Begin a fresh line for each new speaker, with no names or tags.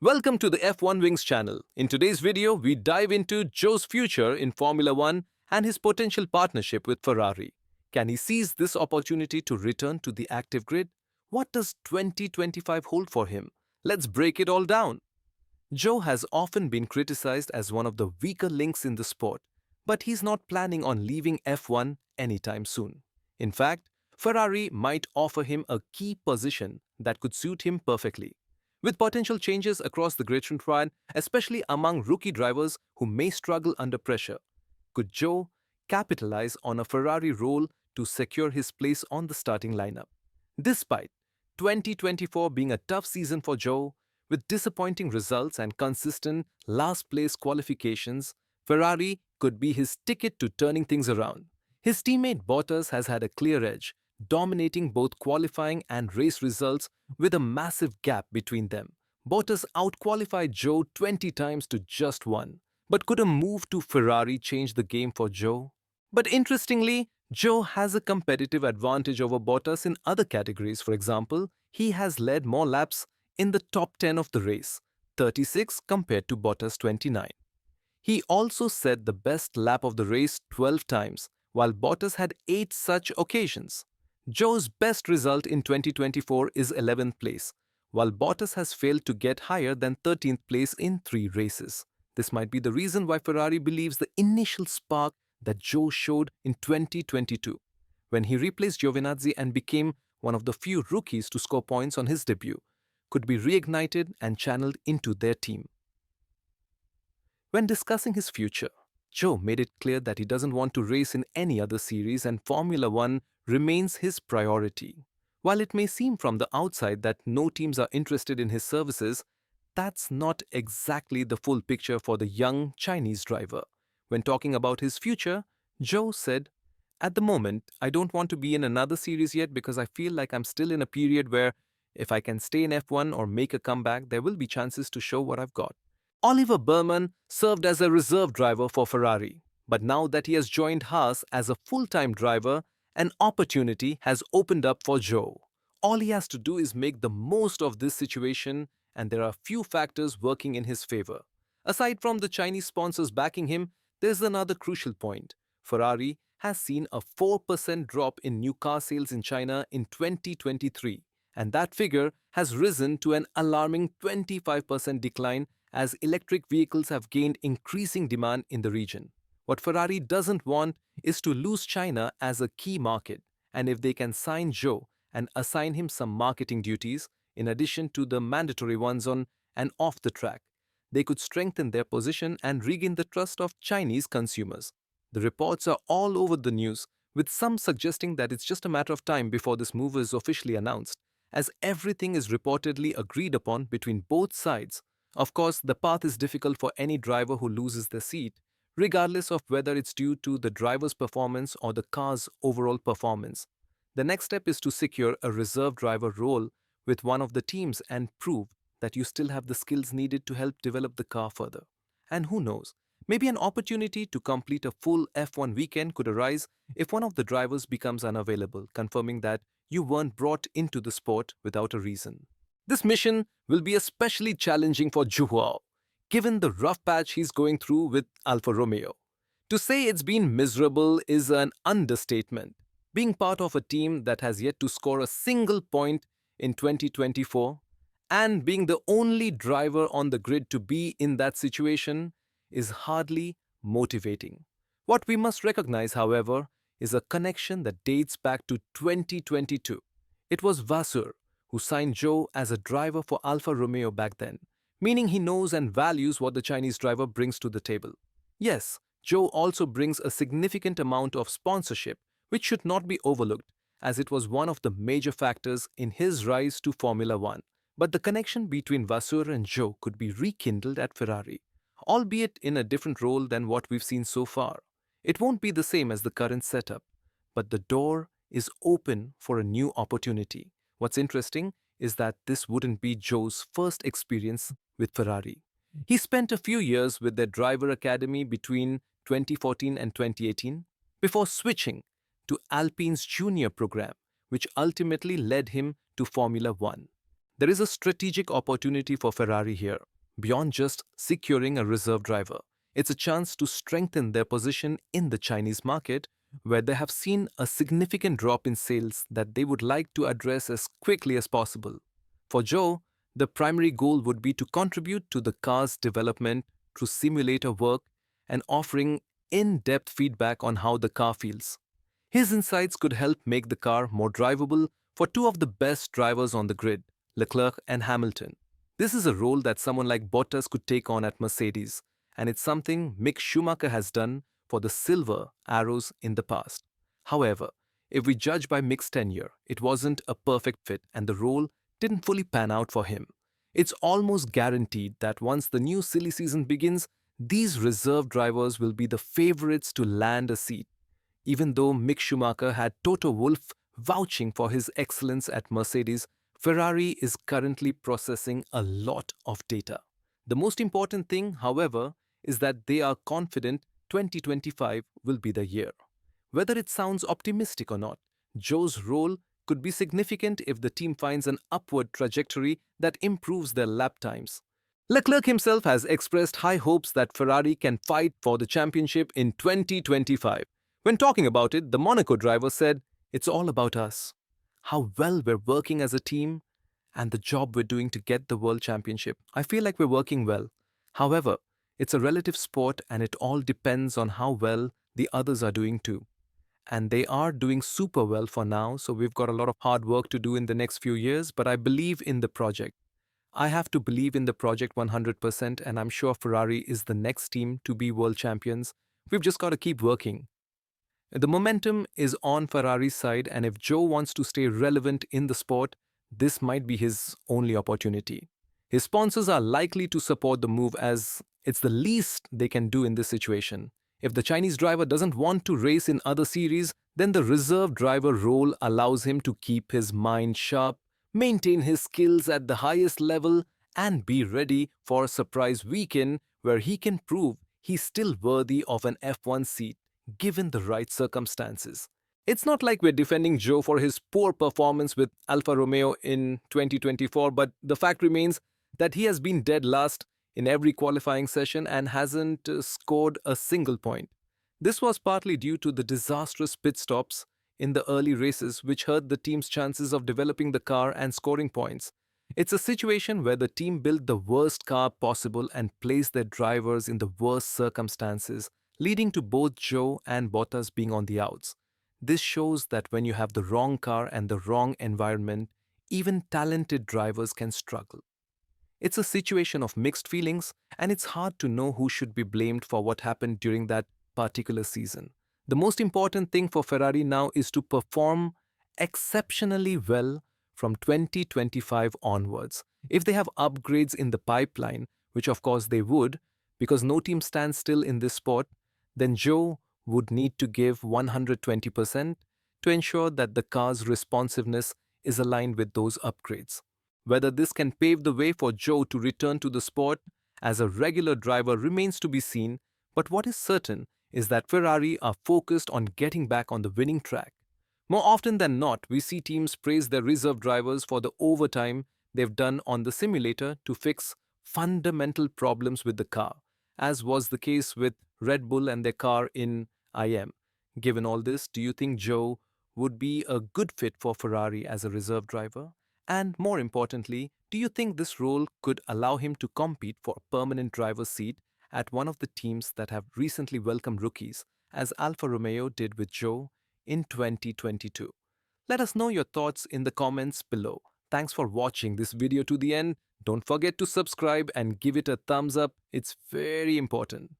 Welcome to the F1 Wings channel. In today's video, we dive into Zhou's future in Formula One and his potential partnership with Ferrari. Can he seize this opportunity to return to the active grid? What does 2025 hold for him? Let's break it all down. Zhou has often been criticized as one of the weaker links in the sport, but he's not planning on leaving F1 anytime soon. In fact, Ferrari might offer him a key position that could suit him perfectly. With potential changes across the grid front, especially among rookie drivers who may struggle under pressure, could Zhou capitalize on a Ferrari role to secure his place on the starting lineup? Despite 2024 being a tough season for Zhou, with disappointing results and consistent last place qualifications, Ferrari could be his ticket to turning things around. His teammate Bottas has had a clear edge, dominating both qualifying and race results with a massive gap between them. Bottas outqualified Zhou 20 times to just one. But could a move to Ferrari change the game for Zhou? But interestingly, Zhou has a competitive advantage over Bottas in other categories. For example, he has led more laps in the top 10 of the race, 36 compared to Bottas 29. He also set the best lap of the race 12 times, while Bottas had 8 such occasions. Zhou's best result in 2024 is 11th place, while Bottas has failed to get higher than 13th place in 3 races. This might be the reason why Ferrari believes the initial spark that Zhou showed in 2022, when he replaced Giovinazzi and became one of the few rookies to score points on his debut, could be reignited and channeled into their team. When discussing his future, Zhou made it clear that he doesn't want to race in any other series and Formula One remains his priority. While it may seem from the outside that no teams are interested in his services, that's not exactly the full picture for the young Chinese driver. When talking about his future, Zhou said, "At the moment, I don't want to be in another series yet because I feel like I'm still in a period where if I can stay in F1 or make a comeback, there will be chances to show what I've got." Oliver Burman served as a reserve driver for Ferrari, but now that he has joined Haas as a full-time driver, an opportunity has opened up for Zhou. All he has to do is make the most of this situation, and there are few factors working in his favor. Aside from the Chinese sponsors backing him, there's another crucial point. Ferrari has seen a 4% drop in new car sales in China in 2023, and that figure has risen to an alarming 25% decline as electric vehicles have gained increasing demand in the region. What Ferrari doesn't want is to lose China as a key market, and if they can sign Zhou and assign him some marketing duties, in addition to the mandatory ones on and off the track, they could strengthen their position and regain the trust of Chinese consumers. The reports are all over the news, with some suggesting that it's just a matter of time before this move is officially announced, as everything is reportedly agreed upon between both sides. Of course, the path is difficult for any driver who loses their seat, regardless of whether it's due to the driver's performance or the car's overall performance. The next step is to secure a reserve driver role with one of the teams and prove that you still have the skills needed to help develop the car further. And who knows, maybe an opportunity to complete a full F1 weekend could arise if one of the drivers becomes unavailable, confirming that you weren't brought into the sport without a reason. This mission will be especially challenging for Zhou, given the rough patch he's going through with Alfa Romeo. To say it's been miserable is an understatement. Being part of a team that has yet to score a single point in 2024 and being the only driver on the grid to be in that situation is hardly motivating. What we must recognize, however, is a connection that dates back to 2022. It was Vasseur who signed Zhou as a driver for Alfa Romeo back then, meaning he knows and values what the Chinese driver brings to the table. Yes, Zhou also brings a significant amount of sponsorship, which should not be overlooked, as it was one of the major factors in his rise to Formula One. But the connection between Vasseur and Zhou could be rekindled at Ferrari, albeit in a different role than what we've seen so far. It won't be the same as the current setup, but the door is open for a new opportunity. What's interesting is that this wouldn't be Zhou's first experience with Ferrari. He spent a few years with their driver academy between 2014 and 2018 before switching to Alpine's junior program, which ultimately led him to Formula One. There is a strategic opportunity for Ferrari here, beyond just securing a reserve driver. It's a chance to strengthen their position in the Chinese market, where they have seen a significant drop in sales that they would like to address as quickly as possible. For Zhou, the primary goal would be to contribute to the car's development through simulator work and offering in depth feedback on how the car feels. His insights could help make the car more drivable for two of the best drivers on the grid, Leclerc and Hamilton. This is a role that someone like Bottas could take on at Mercedes, and it's something Mick Schumacher has done for the Silver Arrows in the past. However, if we judge by Mick's tenure, it wasn't a perfect fit and the role didn't fully pan out for him. It's almost guaranteed that once the new silly season begins, these reserve drivers will be the favorites to land a seat. Even though Mick Schumacher had Toto Wolff vouching for his excellence at Mercedes, Ferrari is currently processing a lot of data. The most important thing, however, is that they are confident 2025 will be the year. Whether it sounds optimistic or not, Zhou's role could be significant if the team finds an upward trajectory that improves their lap times. Leclerc himself has expressed high hopes that Ferrari can fight for the championship in 2025. When talking about it, the Monaco driver said, "It's all about us, how well we're working as a team, and the job we're doing to get the World Championship. I feel like we're working well. However, it's a relative sport and it all depends on how well the others are doing too. And they are doing super well for now, so we've got a lot of hard work to do in the next few years, but I believe in the project. I have to believe in the project 100%, and I'm sure Ferrari is the next team to be world champions. We've just got to keep working." The momentum is on Ferrari's side, and if Zhou wants to stay relevant in the sport, this might be his only opportunity. His sponsors are likely to support the move as it's the least they can do in this situation. If the Chinese driver doesn't want to race in other series, then the reserve driver role allows him to keep his mind sharp, maintain his skills at the highest level, and be ready for a surprise weekend where he can prove he's still worthy of an F1 seat given the right circumstances. It's not like we're defending Zhou for his poor performance with Alfa Romeo in 2024, but the fact remains that he has been dead last in every qualifying session and hasn't scored a single point. This was partly due to the disastrous pit stops in the early races, which hurt the team's chances of developing the car and scoring points. It's a situation where the team built the worst car possible and placed their drivers in the worst circumstances, leading to both Zhou and Bottas being on the outs. This shows that when you have the wrong car and the wrong environment, even talented drivers can struggle. It's a situation of mixed feelings, and it's hard to know who should be blamed for what happened during that particular season. The most important thing for Ferrari now is to perform exceptionally well from 2025 onwards. If they have upgrades in the pipeline, which of course they would, because no team stands still in this sport, then Zhou would need to give 120% to ensure that the car's responsiveness is aligned with those upgrades. Whether this can pave the way for Zhou to return to the sport as a regular driver remains to be seen, but what is certain is that Ferrari are focused on getting back on the winning track. More often than not, we see teams praise their reserve drivers for the overtime they've done on the simulator to fix fundamental problems with the car, as was the case with Red Bull and their car in IM. Given all this, do you think Zhou would be a good fit for Ferrari as a reserve driver? And more importantly, do you think this role could allow him to compete for a permanent driver's seat at one of the teams that have recently welcomed rookies, as Alfa Romeo did with Zhou in 2022? Let us know your thoughts in the comments below. Thanks for watching this video to the end. Don't forget to subscribe and give it a thumbs up. It's very important.